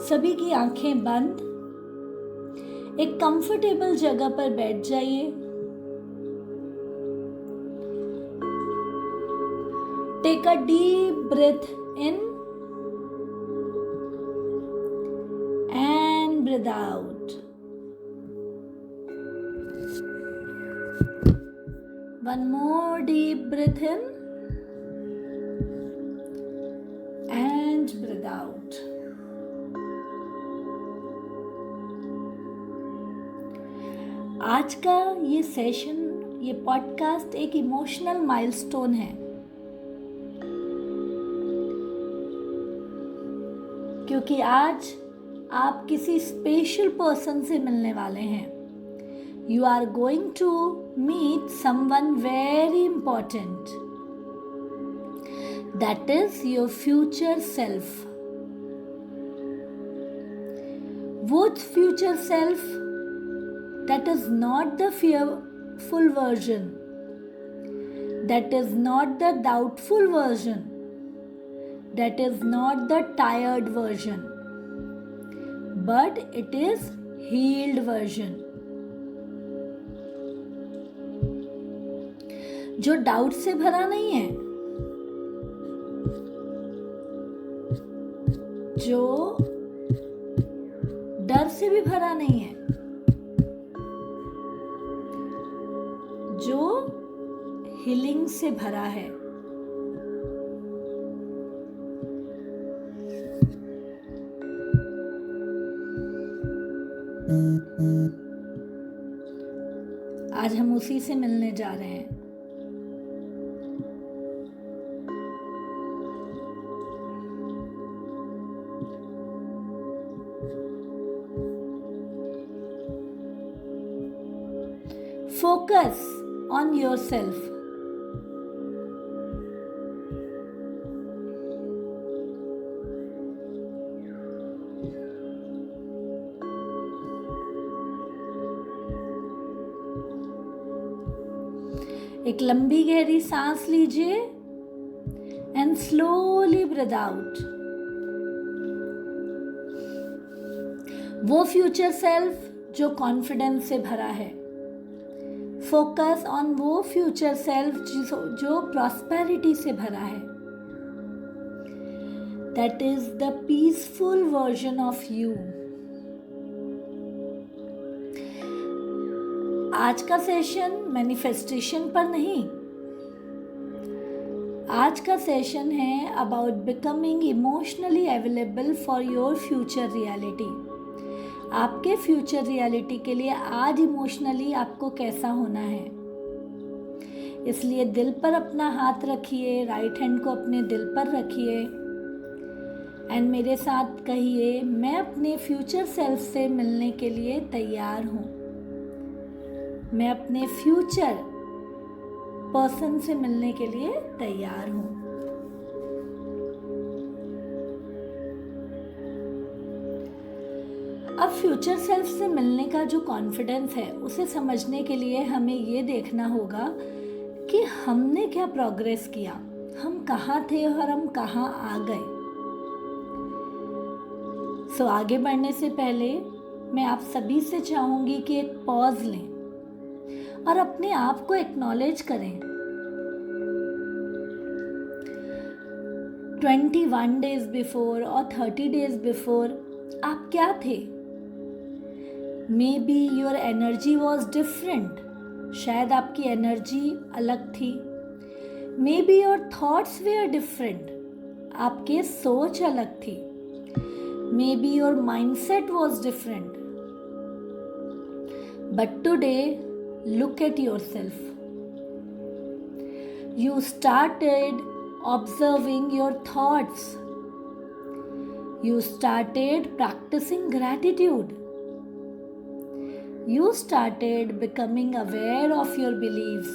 सभी की आंखें बंद, एक कंफर्टेबल जगह पर बैठ जाइए। Take a deep breath in and breathe out. One more deep breath in and breathe out. आज का ये सेशन, ये पॉडकास्ट एक इमोशनल माइलस्टोन है, क्योंकि आज आप किसी स्पेशल पर्सन से मिलने वाले हैं। You are going to meet someone very important. That is your future self. वो future self that is not the fearful version, that is not the doubtful version, that is not the tired version, but it is healed version. जो doubt से भरा नहीं है, जो डर से भी भरा नहीं है, जो हीलिंग से भरा है। आज हम उसी से मिलने जा रहे हैं। Focus on yourself. एक लंबी गहरी सांस लीजिए and slowly breathe out. वो फ्यूचर सेल्फ जो कॉन्फिडेंस से भरा है। फोकस ऑन वो फ्यूचर सेल्फ जो प्रॉस्पेरिटी से भरा है। That is the peaceful version of you. आज का सेशन मैनिफेस्टेशन पर नहीं, आज का सेशन है about becoming emotionally available for your future reality. आपके फ्यूचर रियलिटी के लिए आज इमोशनली आपको कैसा होना है। इसलिए दिल पर अपना हाथ रखिए, राइट हैंड को अपने दिल पर रखिए एंड मेरे साथ कहिए, मैं अपने फ्यूचर सेल्फ से मिलने के लिए तैयार हूँ। मैं अपने फ्यूचर पर्सन से मिलने के लिए तैयार हूँ। अब फ्यूचर सेल्फ से मिलने का जो कॉन्फिडेंस है, उसे समझने के लिए हमें ये देखना होगा कि हमने क्या प्रोग्रेस किया, हम कहाँ थे और हम कहाँ आ गए। सो आगे बढ़ने से पहले मैं आप सभी से चाहूँगी कि एक पॉज लें और अपने आप को एक्नॉलेज करें। 21 डेज बिफोर और 30 डेज बिफोर आप क्या थे? Maybe your energy was different. शायद आपकी एनर्जी अलग थी। Maybe your thoughts were different. आपके सोच अलग थी। Maybe your mindset was different. But today, look at yourself. You started observing your thoughts. You started practicing gratitude. You started becoming aware of your beliefs.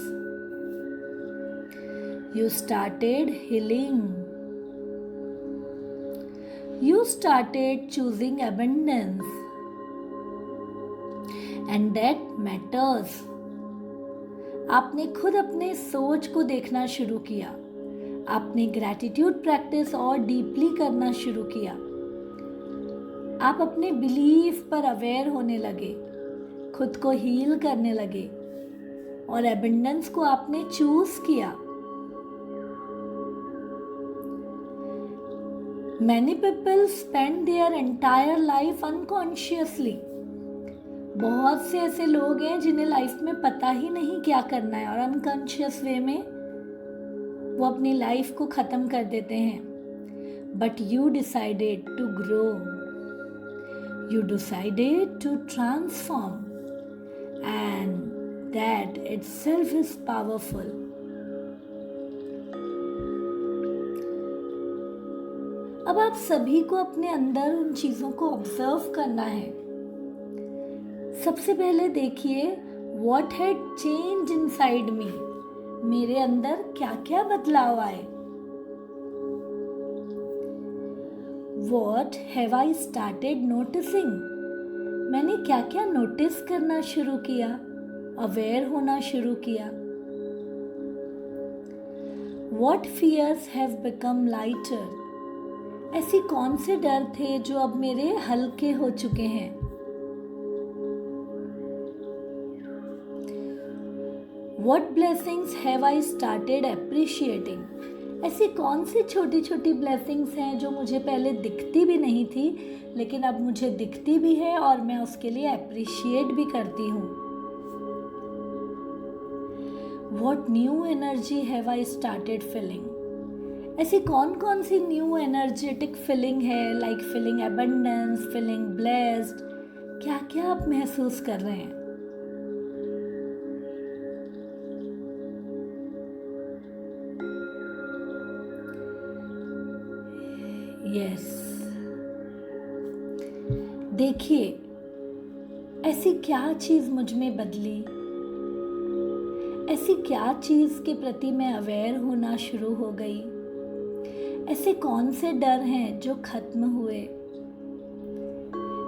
You started healing. You started choosing abundance. And that matters. आपने खुद अपने सोच को देखना शुरू किया। आपने gratitude practice और डीपली करना शुरू किया। आप अपने बिलीफ पर अवेयर होने लगे, खुद को हील करने लगे और एबंडेंस को आपने चूज किया। Many people spend their entire life unconsciously. बहुत से ऐसे लोग हैं जिन्हें लाइफ में पता ही नहीं क्या करना है और अनकॉन्शियस वे में वो अपनी लाइफ को ख़त्म कर देते हैं। But you decided to grow. You decided to transform. And that itself is powerful. अब आप सभी को अपने अंदर उन चीज़ों को ऑब्जर्व करना है। सबसे पहले देखिए what had change inside me, मेरे अंदर क्या क्या बदलाव आए। What have I started noticing, मैंने क्या क्या नोटिस करना शुरू किया, अवेयर होना शुरू किया। What fears have become lighter, ऐसी कौन से डर थे जो अब मेरे हल्के हो चुके हैं। What blessings have I started appreciating, ऐसी कौन सी छोटी छोटी ब्लेसिंग्स हैं जो मुझे पहले दिखती भी नहीं थी लेकिन अब मुझे दिखती भी है और मैं उसके लिए अप्रिशिएट भी करती हूँ। What new energy have I started feeling, ऐसी कौन कौन सी न्यू एनर्जेटिक फीलिंग है, like feeling abundance, feeling blessed, क्या क्या आप महसूस कर रहे हैं। यस, देखिए ऐसी क्या चीज मुझ में बदली, ऐसी क्या चीज के प्रति मैं अवेयर होना शुरू हो गई, ऐसे कौन से डर हैं जो खत्म हुए,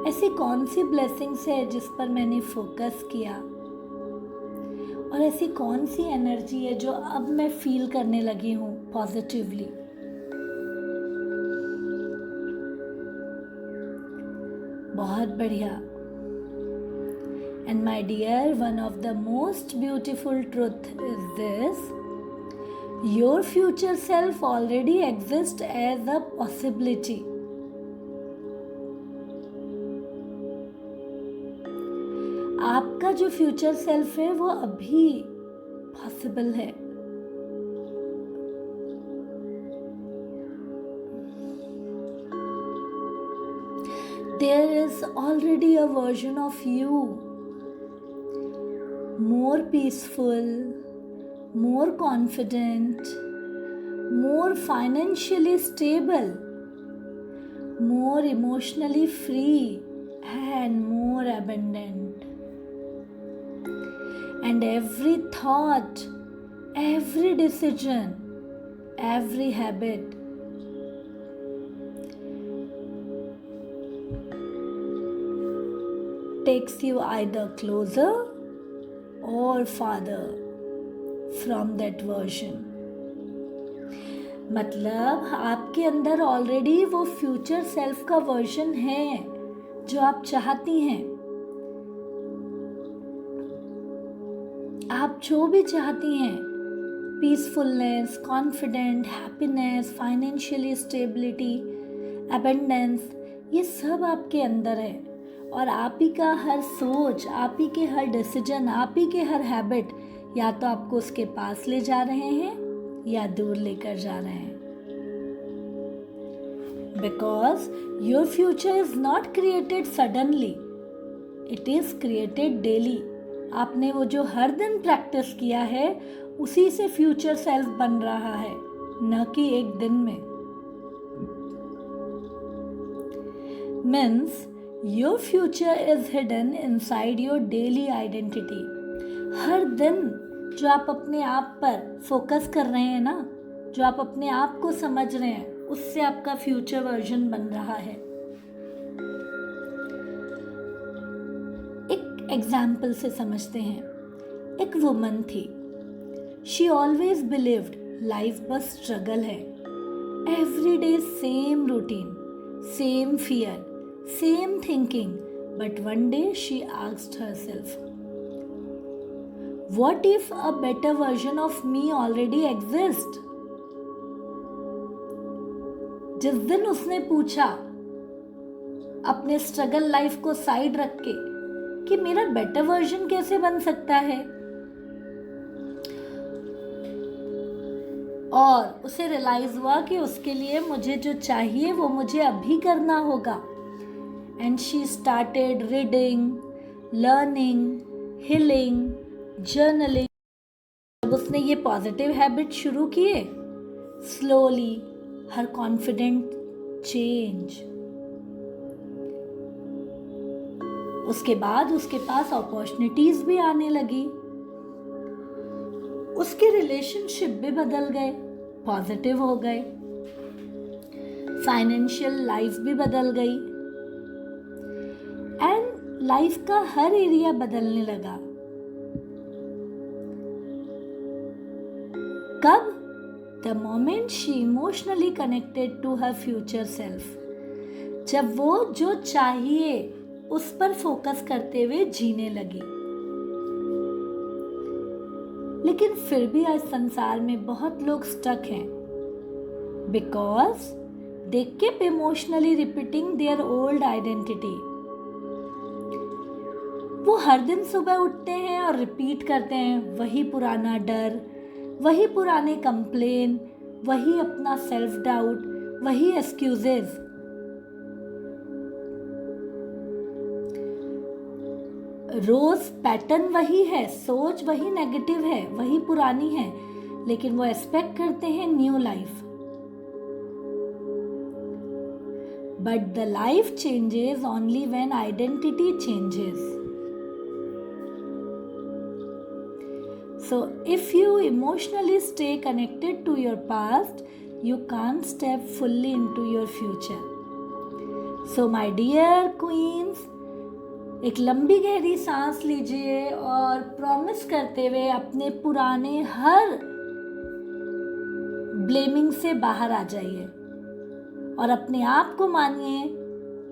ऐसी कौन सी ब्लेसिंग्स है जिस पर मैंने फोकस किया और ऐसी कौन सी एनर्जी है जो अब मैं फील करने लगी हूँ पॉजिटिवली। बहुत बढ़िया। And my dear, one of the most beautiful truth is this, your future self already exists as a possibility. आपका जो फ्यूचर सेल्फ है वो अभी पॉसिबल है। There is already a version of you more peaceful, more confident, more financially stable, more emotionally free, and more abundant. And every thought, every decision, every habit takes you either closer or farther from that version. मतलब आपके अंदर already वो future self का version है जो आप चाहती हैं। आप जो भी चाहती हैं, peacefulness, confident, happiness, financially stability, abundance, ये सब आपके अंदर है और आप ही का हर सोच, आप ही के हर डिसीजन, आप ही के हर हैबिट या तो आपको उसके पास ले जा रहे हैं या दूर लेकर जा रहे हैं। Because your future is not created suddenly, it is created daily. आपने वो जो हर दिन प्रैक्टिस किया है उसी से फ्यूचर सेल्फ बन रहा है, न कि एक दिन में। Means your future is hidden inside your daily identity. हर दिन जो आप अपने आप पर फोकस कर रहे हैं ना, जो आप अपने आप को समझ रहे हैं, उससे आपका फ्यूचर वर्जन बन रहा है। एक एग्जाम्पल से समझते हैं। एक वुमन थी, शी ऑलवेज बिलीव्ड लाइफ बस स्ट्रगल है। Every day same routine, same fear, same thinking, but one day she asked herself, what if a better version of me already exists? जिस दिन उसने पूछा अपने स्ट्रगल लाइफ को side रख के कि मेरा बेटर वर्जन कैसे बन सकता है, और उसे रियलाइज हुआ कि उसके लिए मुझे जो चाहिए वो मुझे अभी करना होगा, and she started reading, learning, healing, journaling. जब उसने ये पॉजिटिव हैबिट शुरू किए, स्लोली हर कॉन्फिडेंट चेंज। उसके बाद उसके पास अपॉर्चुनिटीज भी आने लगी, उसके रिलेशनशिप भी बदल गए, पॉजिटिव हो गए, फाइनेंशियल लाइफ भी बदल गई, एंड लाइफ का हर एरिया बदलने लगा। कब? The moment she emotionally connected to her future self. जब वो जो चाहिए उस पर फोकस करते हुए जीने लगी। लेकिन फिर भी आज संसार में बहुत लोग स्टक हैं, because they keep emotionally repeating their old identity. वो हर दिन सुबह उठते हैं और रिपीट करते हैं वही पुराना डर, वही पुराने कंप्लेन, वही अपना सेल्फ डाउट, वही एक्सक्यूजेज। रोज पैटर्न वही है, सोच वही नेगेटिव है, वही पुरानी है, लेकिन वो एक्सपेक्ट करते हैं new life. But the life changes only when identity changes. So if you emotionally stay connected to your past, you can't step fully into your future. So my dear queens, एक लंबी गहरी सांस लीजिए और promise करते हुए अपने पुराने हर ब्लेमिंग से बाहर आ जाइए और अपने आप को मानिए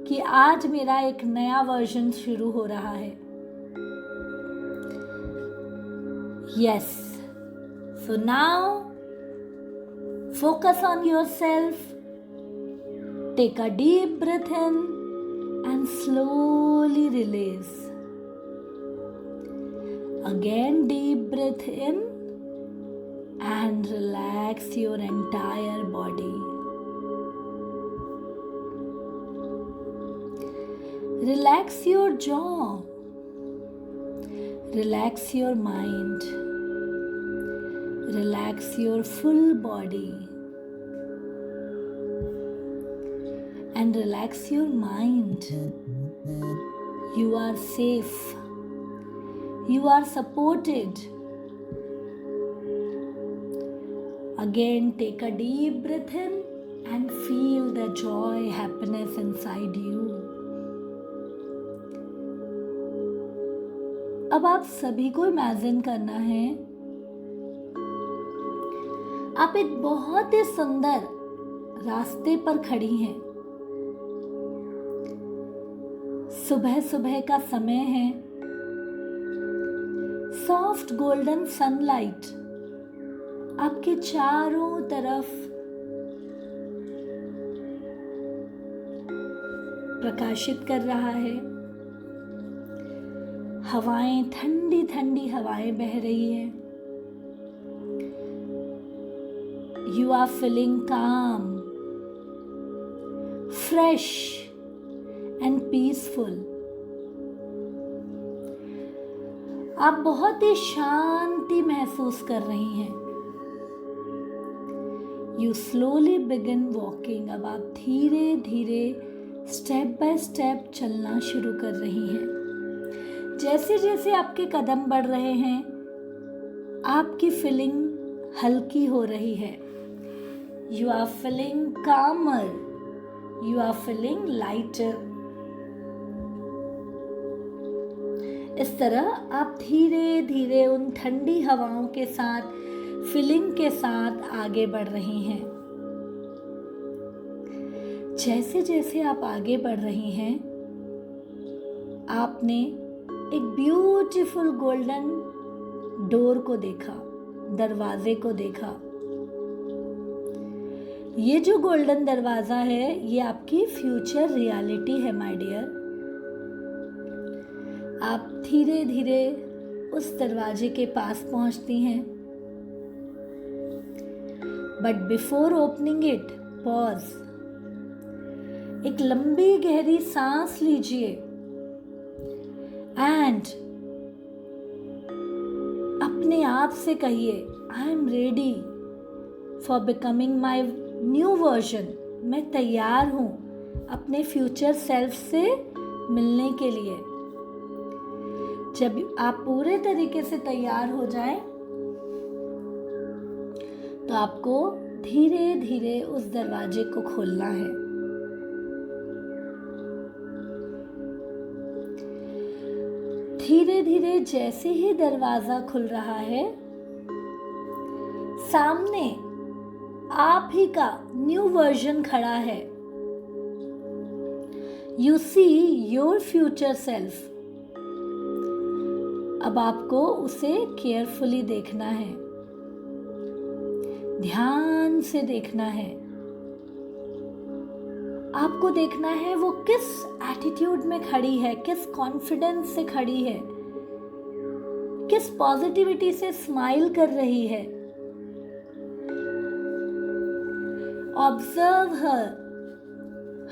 कि आज मेरा एक नया वर्जन शुरू हो रहा है। Yes. So now focus on yourself. Take a deep breath in and slowly release. Again, deep breath in and relax your entire body. Relax your jaw. Relax your mind. Relax your full body and relax your mind. You are safe. You are supported. Again, take a deep breath in and feel the joy, happiness inside you. अब आप सभी को imagine करना है आप एक बहुत ही सुंदर रास्ते पर खड़ी हैं। सुबह सुबह का समय है, सॉफ्ट गोल्डन सनलाइट आपके चारों तरफ प्रकाशित कर रहा है। हवाएं, ठंडी ठंडी हवाएं बह रही है। You are feeling calm, fresh and peaceful. आप बहुत ही शांति महसूस कर रही हैं। You slowly begin walking. अब आप धीरे धीरे स्टेप बाय स्टेप चलना शुरू कर रही हैं। जैसे जैसे आपके कदम बढ़ रहे हैं, आपकी फीलिंग हल्की हो रही है। You are feeling calmer. You are feeling lighter. इस तरह आप धीरे धीरे उन ठंडी हवाओं के साथ, फीलिंग के साथ आगे बढ़ रही हैं। जैसे जैसे आप आगे बढ़ रही हैं, आपने एक ब्यूटीफुल गोल्डन डोर को देखा, दरवाजे को देखा। ये जो गोल्डन दरवाजा है, ये आपकी फ्यूचर रियलिटी है माय डियर। आप धीरे धीरे उस दरवाजे के पास पहुंचती हैं, but before opening it, pause. एक लंबी गहरी सांस लीजिए एंड अपने आप से कहिए, I am ready for becoming my new version. मैं तैयार हूँ अपने फ्यूचर सेल्फ से मिलने के लिए। जब आप पूरे तरीके से तैयार हो जाएं, तो आपको धीरे धीरे उस दरवाजे को खोलना है। धीरे धीरे जैसे ही दरवाजा खुल रहा है, सामने आप ही का न्यू वर्जन खड़ा है। You see your future self. अब आपको उसे केयरफुली देखना है, ध्यान से देखना है। आपको देखना है वो किस एटीट्यूड में खड़ी है, किस कॉन्फिडेंस से खड़ी है, किस पॉजिटिविटी से स्माइल कर रही है। Observe her,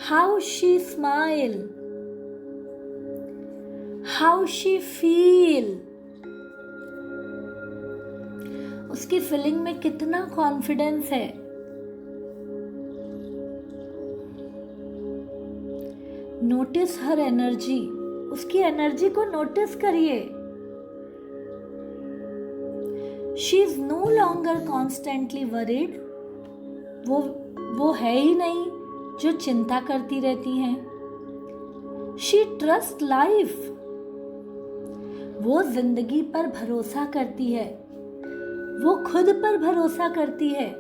how she smile, how she feel. उसकी फीलिंग में कितना कॉन्फिडेंस है। नोटिस हर एनर्जी, उसकी एनर्जी को नोटिस करिए। She is no longer constantly worried. वो है ही नहीं जो चिंता करती रहती हैं। She trust life. वो जिंदगी पर भरोसा करती है, वो खुद पर भरोसा करती है।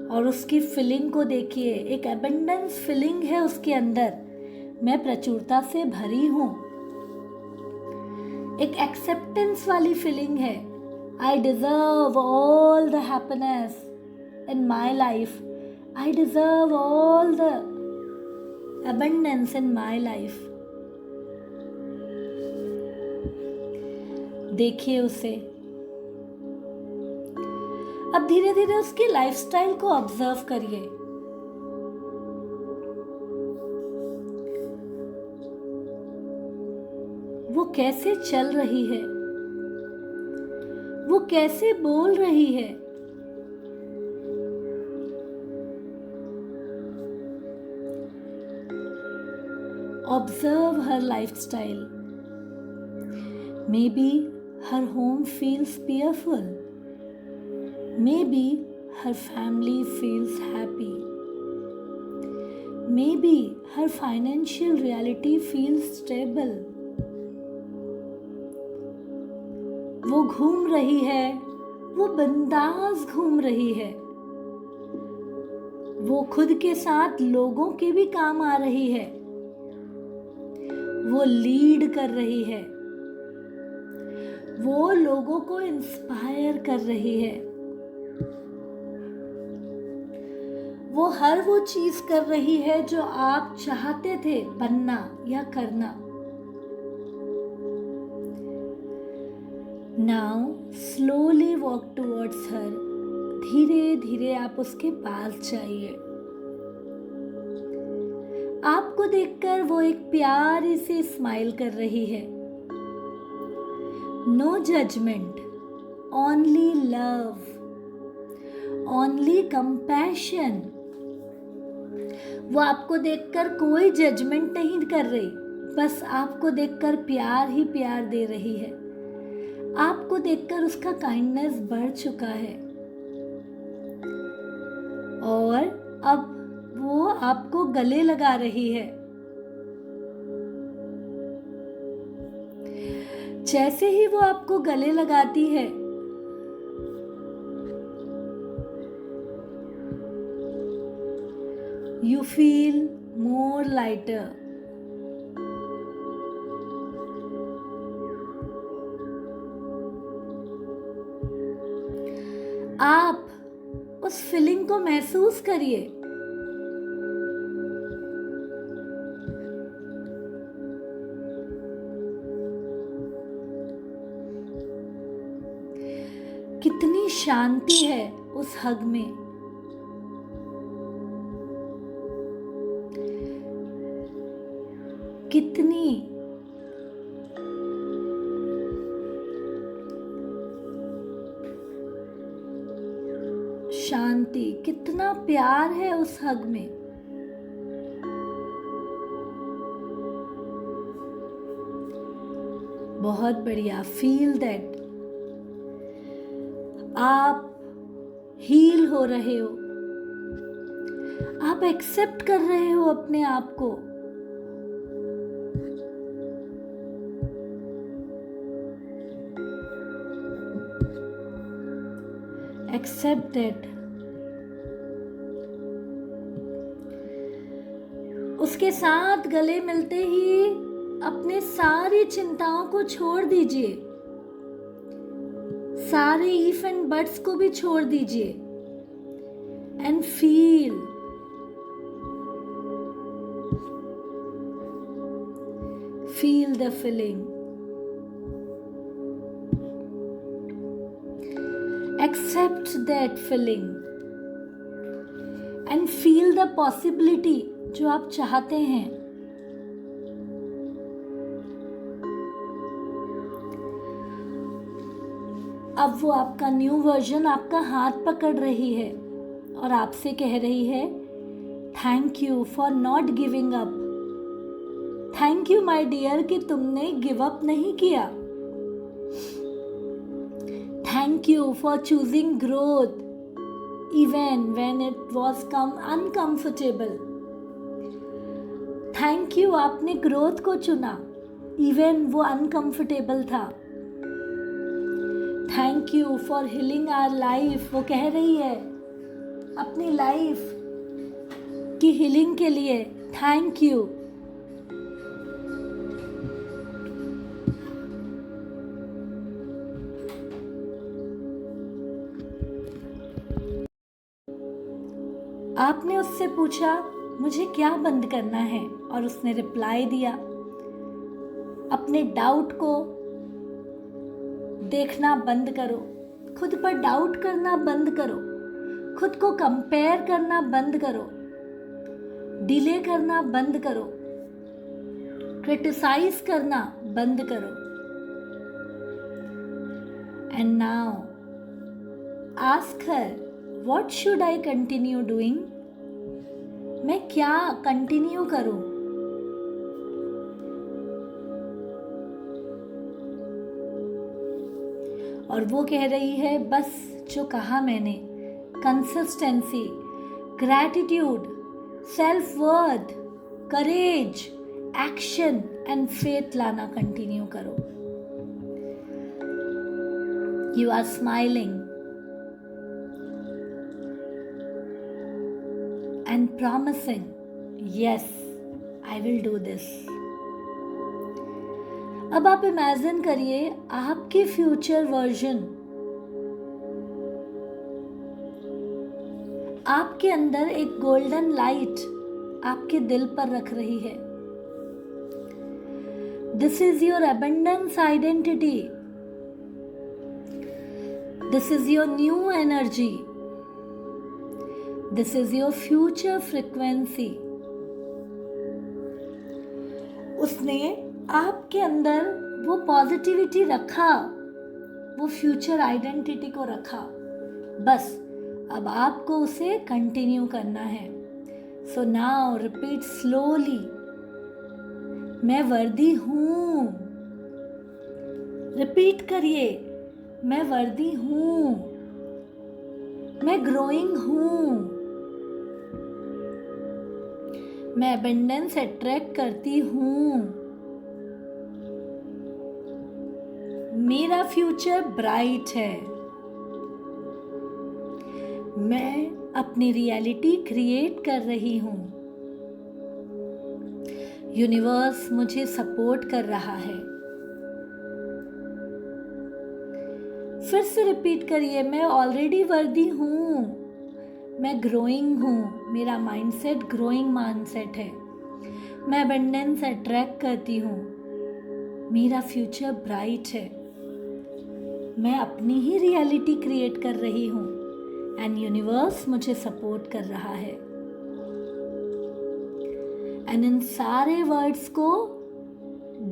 और उसकी फीलिंग को देखिए, एक एबंडेंस फीलिंग है उसके अंदर। मैं प्रचुरता से भरी हूं। एक एक्सेप्टेंस वाली फीलिंग है। I deserve all the happiness in my life. I deserve all the abundance in my life. देखिए उसे। अब धीरे धीरे उसकी लाइफस्टाइल को ऑब्जर्व करिए। वो कैसे चल रही है, वो कैसे बोल रही है। Observe her lifestyle. May be her home feels peaceful. Maybe her family feels happy. Maybe her financial reality feels stable. वो घूम रही है, वो बिंदास घूम रही है। वो खुद के साथ लोगों के भी काम आ रही है। वो लीड कर रही है। वो लोगों को इंस्पायर कर रही है। वो हर वो चीज कर रही है जो आप चाहते थे बनना या करना। नाउ स्लोली वॉक टुवर्ड्स हर. धीरे धीरे आप उसके पास जाइए. आपको देखकर वो एक प्यारी सी स्माइल कर रही है. No judgement, only love, only compassion. वो आपको देखकर कोई जजमेंट नहीं कर रही, बस आपको देखकर प्यार ही प्यार दे रही है. आपको देखकर उसका काइंडनेस बढ़ चुका है और अब वो आपको गले लगा रही है. जैसे ही वो आपको गले लगाती है, You feel more lighter. आप उस फीलिंग को महसूस करिए। कितनी शांति है उस हग में। कितनी शांति, कितना प्यार है उस हग में। बहुत बढ़िया। फील दैट आप हील हो रहे हो, आप एक्सेप्ट कर रहे हो अपने आप को। Accept that. उसके साथ गले मिलते ही अपने सारी चिंताओं को छोड़ दीजिए, सारे इफ एंड बट्स को भी छोड़ दीजिए and feel the feeling. Accept that feeling and feel the possibility जो आप चाहते हैं। अब वो आपका न्यू वर्जन आपका हाथ पकड़ रही है और आपसे कह रही है, thank you for not giving up. Thank you my dear कि तुमने गिव अप नहीं किया। Thank you for choosing growth even when it was uncomfortable. Thank you, आपने ग्रोथ को चुना even वो uncomfortable था। Thank you for healing our life। वो कह रही है अपनी लाइफ की हीलिंग के लिए थैंक यू। आपने उससे पूछा मुझे क्या बंद करना है और उसने रिप्लाई दिया, अपने डाउट को देखना बंद करो, खुद पर डाउट करना बंद करो, खुद को कंपेयर करना बंद करो, डिले करना बंद करो, क्रिटिसाइज करना बंद करो। And now ask her, what should I continue doing? मैं क्या कंटिन्यू करूं? और वो कह रही है बस जो कहा मैंने, consistency, gratitude, self worth, courage, action and faith लाना कंटिन्यू करो। You are smiling and promising, yes, I will do this. अब आप इमेजिन करिए आपकी फ्यूचर वर्जन आपके अंदर एक गोल्डन लाइट आपके दिल पर रख रही है। This is your abundance identity, this is your new energy, this is your future frequency. उसने आपके अंदर वो पॉजिटिविटी रखा, वो फ्यूचर आइडेंटिटी को रखा, बस अब आपको उसे कंटिन्यू करना है। सो नाउ रिपीट स्लोली, मैं वर्दी हूं। रिपीट करिए, मैं वर्दी हूं, मैं ग्रोइंग हूं, मैं अबंडेंस अट्रैक्ट करती हूं, मेरा फ्यूचर ब्राइट है, मैं अपनी रियलिटी क्रिएट कर रही हूं। यूनिवर्स मुझे सपोर्ट कर रहा है। फिर से रिपीट करिए, मैं ऑलरेडी वर्दी हूँ, मैं ग्रोइंग हूँ, मेरा माइंडसेट ग्रोइंग माइंडसेट है, मैं अबंडेंस अट्रैक्ट करती हूँ, मेरा फ्यूचर ब्राइट है, मैं अपनी ही रियलिटी क्रिएट कर रही हूँ एंड यूनिवर्स मुझे सपोर्ट कर रहा है। एंड इन सारे वर्ड्स को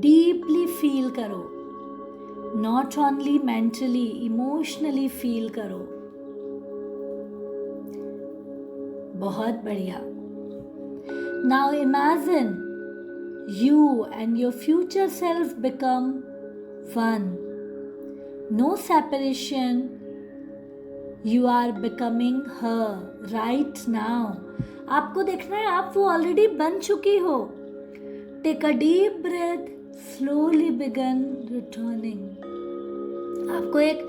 डीपली फील करो, not only mentally, emotionally feel करो। बहुत बढ़िया। Now imagine you and your future self become one. No separation. You are becoming her right now. आपको देखना है आप वो ऑलरेडी बन चुकी हो। Take a deep breath. Slowly begin returning. आपको एक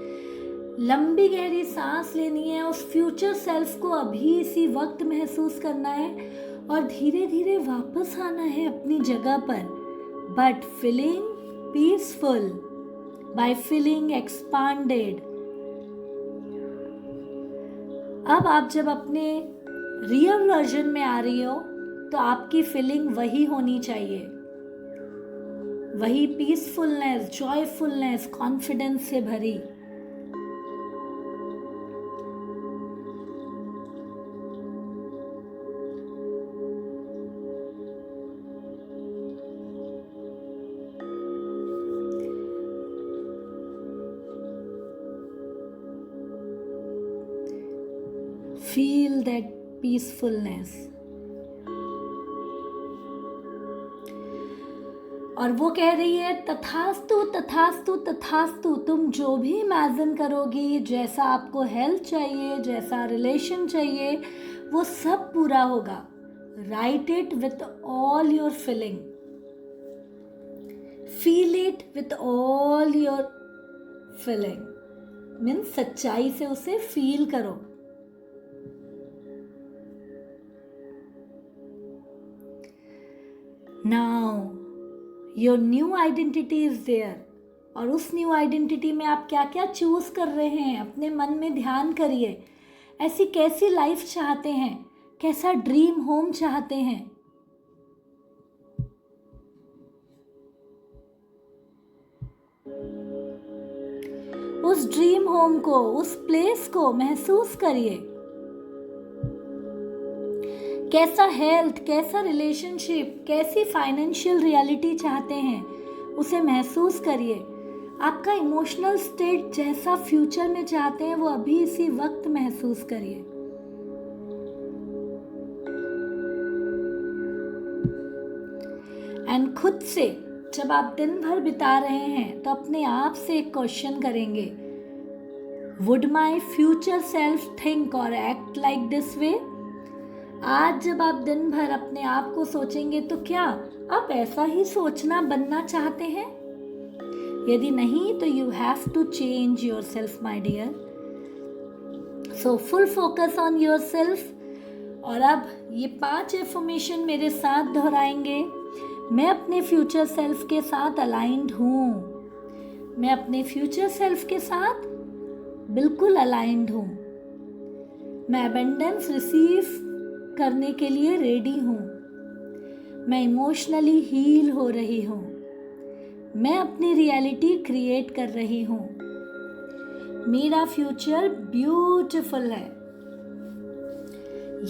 लंबी गहरी सांस लेनी है, उस फ्यूचर सेल्फ को अभी इसी वक्त महसूस करना है और धीरे धीरे वापस आना है अपनी जगह पर, but feeling peaceful, by feeling expanded. अब आप जब अपने रियल वर्जन में आ रही हो तो आपकी फीलिंग वही होनी चाहिए, वही पीसफुलनेस, जॉयफुलनेस, कॉन्फिडेंस से भरी। Feel that peacefulness. और वो कह रही है तथास्तु तथास्तु तथास्तु। तुम जो भी इमेजिन करोगी, जैसा आपको हेल्थ चाहिए, जैसा रिलेशन चाहिए, वो सब पूरा होगा। Right it with all your feeling, feel it with all your feeling, means सच्चाई से उसे फील करो। Now your new identity is there. और उस न्यू आइडेंटिटी में आप क्या क्या चूज कर रहे हैं, अपने मन में ध्यान करिए। ऐसी कैसी लाइफ चाहते हैं, कैसा ड्रीम होम चाहते हैं। उस ड्रीम होम को, उस प्लेस को महसूस करिए। कैसा हेल्थ, कैसा रिलेशनशिप, कैसी फाइनेंशियल रियलिटी चाहते हैं, उसे महसूस करिए। आपका इमोशनल स्टेट जैसा फ्यूचर में चाहते हैं वो अभी इसी वक्त महसूस करिए। एंड खुद से जब आप दिन भर बिता रहे हैं तो अपने आप से एक क्वेश्चन करेंगे, would my future self think और एक्ट लाइक दिस वे। आज जब आप दिन भर अपने आप को सोचेंगे तो क्या आप ऐसा ही सोचना बनना चाहते हैं? यदि नहीं तो you have to change your self my dear. So full focus on your self. और अब ये 5 एफर्मेशन मेरे साथ दोहराएंगे। मैं अपने फ्यूचर सेल्फ के साथ अलाइंड हूँ, मैं अपने फ्यूचर सेल्फ के साथ बिल्कुल अलाइंड हूँ, मैं अबंडेंस रिसीव करने के लिए रेडी हूँ, मैं इमोशनली हील हो रही हूँ, मैं अपनी रियलिटी क्रिएट कर रही हूँ, मेरा फ्यूचर ब्यूटीफुल है।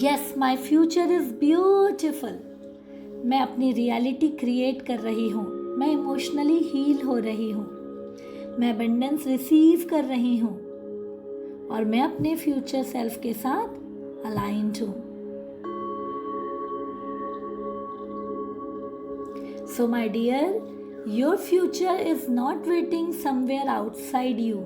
Yes, my future is beautiful. मैं अपनी रियलिटी क्रिएट कर रही हूँ, मैं इमोशनली हील हो रही हूँ, मैं अबंडेंस रिसीव कर रही हूँ और मैं अपने फ्यूचर सेल्फ के साथ अलाइंड हूँ। So my dear, your future is not waiting somewhere outside you.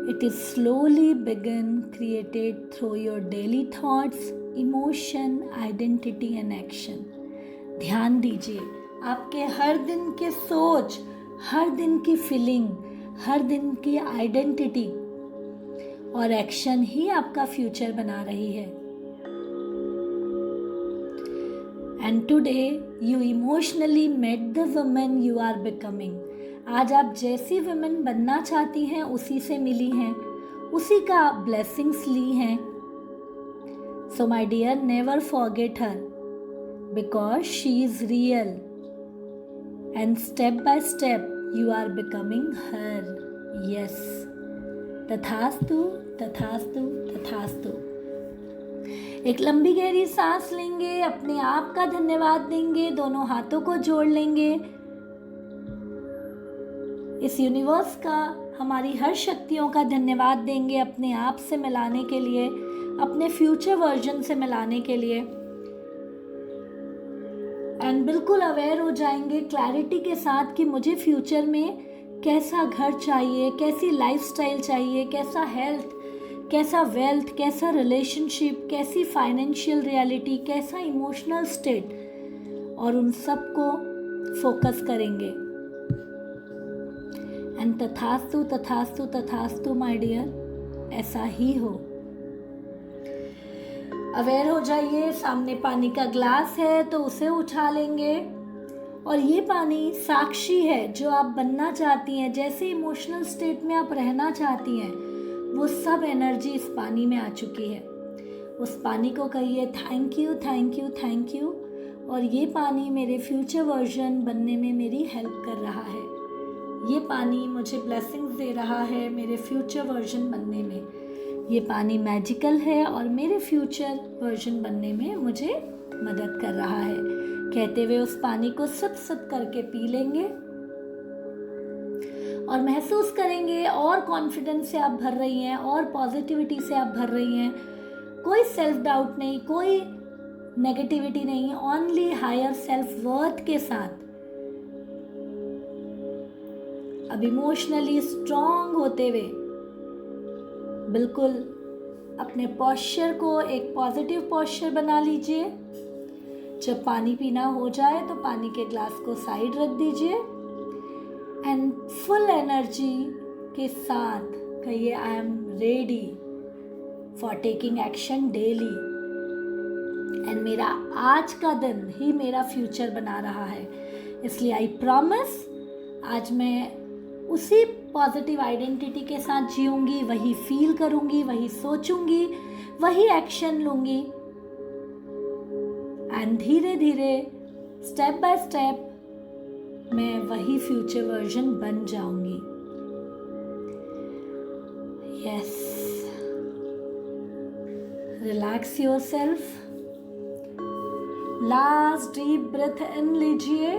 It is slowly begun, created through your daily thoughts, emotion, identity and action. ध्यान दीजिए, आपके हर दिन के सोच, हर दिन की फीलिंग, हर दिन की आइडेंटिटी और एक्शन ही आपका फ्यूचर बना रही है। And today you emotionally met the woman you are becoming. आज आप जैसी वुमन बनना चाहती हैं उसी से मिली हैं, उसी का ब्लेसिंग्स ली हैं। So my dear, never forget her because she is real and step by step you are becoming her. Yes, तथास्तु तथास्तु तथास्तु। एक लंबी गहरी सांस लेंगे, अपने आप का धन्यवाद देंगे, दोनों हाथों को जोड़ लेंगे। इस यूनिवर्स का, हमारी हर शक्तियों का धन्यवाद देंगे अपने आप से मिलाने के लिए, अपने फ्यूचर वर्जन से मिलाने के लिए। एंड बिल्कुल अवेयर हो जाएंगे क्लैरिटी के साथ कि मुझे फ्यूचर में कैसा घर चाहिए, कैसी लाइफस्टाइल चाहिए, कैसा हेल्थ, कैसा वेल्थ, कैसा रिलेशनशिप, कैसी फाइनेंशियल रियलिटी, कैसा इमोशनल स्टेट, और उन सब को फोकस करेंगे। एंड तथास्तु तथास्तु तथास्तु माय डियर, ऐसा ही हो। अवेयर हो जाइए, सामने पानी का ग्लास है तो उसे उठा लेंगे, और ये पानी साक्षी है जो आप बनना चाहती हैं, जैसे इमोशनल स्टेट में आप रहना चाहती हैं, वो सब एनर्जी इस पानी में आ चुकी है। उस पानी को कहिए thank you thank you thank you, और ये पानी मेरे फ्यूचर वर्जन बनने में मेरी हेल्प कर रहा है। ये पानी मुझे ब्लेसिंग्स दे रहा है मेरे फ्यूचर वर्जन बनने में। ये पानी मैजिकल है और मेरे फ्यूचर वर्जन बनने में मुझे मदद कर रहा है। कहते हुए उस पानी को सिप सिप करके पी लेंगे और महसूस करेंगे और कॉन्फिडेंस से आप भर रही हैं, और पॉजिटिविटी से आप भर रही हैं। कोई सेल्फ डाउट नहीं, कोई नेगेटिविटी नहीं, ओनली हायर सेल्फ वर्थ के साथ अब इमोशनली स्ट्रॉन्ग होते हुए बिल्कुल अपने पोस्चर को एक पॉजिटिव पोस्चर बना लीजिए। जब पानी पीना हो जाए तो पानी के ग्लास को साइड रख दीजिए एंड फुल एनर्जी के साथ कहिए I am ready for taking action daily, and मेरा आज का दिन ही मेरा फ्यूचर बना रहा है। इसलिए आई प्रॉमिस आज मैं उसी पॉजिटिव आइडेंटिटी के साथ जीऊंगी, वही फील करूंगी, वही सोचूंगी, वही एक्शन लूंगी, एंड धीरे धीरे स्टेप बाय स्टेप मैं वही फ्यूचर वर्जन बन जाऊंगी। Yes, relax yourself, last deep breath in लीजिए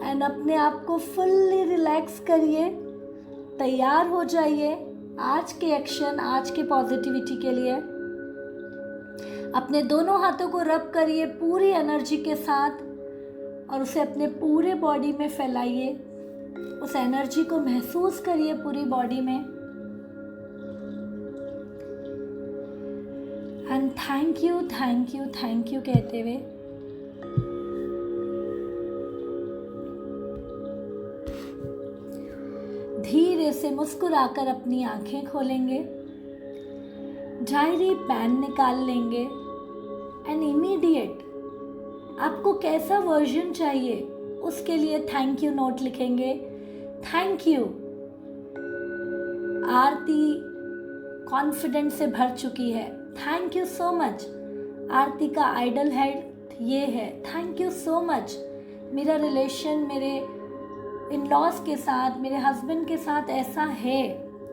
एंड अपने आप को फुल्ली रिलैक्स करिए। तैयार हो जाइए आज के एक्शन, आज के पॉजिटिविटी के लिए। अपने दोनों हाथों को रब करिए पूरी एनर्जी के साथ और उसे अपने पूरे बॉडी में फैलाइए। उस एनर्जी को महसूस करिए पूरी बॉडी में, and thank you thank you thank you कहते हुए धीरे से मुस्कुराकर अपनी आंखें खोलेंगे, डायरी पेन निकाल लेंगे एंड इमीडिएट आपको कैसा वर्जन चाहिए उसके लिए थैंक यू नोट लिखेंगे। थैंक यू, आरती कॉन्फिडेंस से भर चुकी है, थैंक यू सो मच। आरती का आइडल हेड ये है, थैंक यू सो मच। मेरा रिलेशन मेरे इन लॉज के साथ, मेरे हस्बैंड के साथ ऐसा है,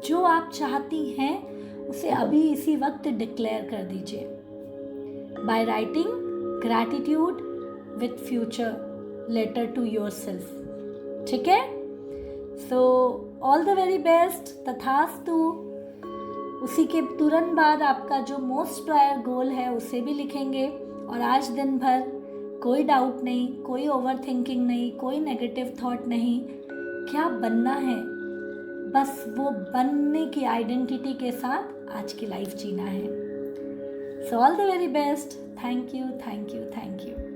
जो आप चाहती हैं उसे अभी इसी वक्त डिक्लेयर कर दीजिए by writing gratitude with future letter to yourself. ठीक है? So all the very best, तथास्तु। उसी के तुरंत बाद आपका जो मोस्ट प्रायर गोल है उसे भी लिखेंगे, और आज दिन भर कोई डाउट नहीं, कोई ओवर थिंकिंग नहीं, कोई नेगेटिव थॉट नहीं। क्या बनना है, बस वो बनने की आइडेंटिटी के साथ आज की लाइफ जीना है। So all the very best, thank you thank you thank you.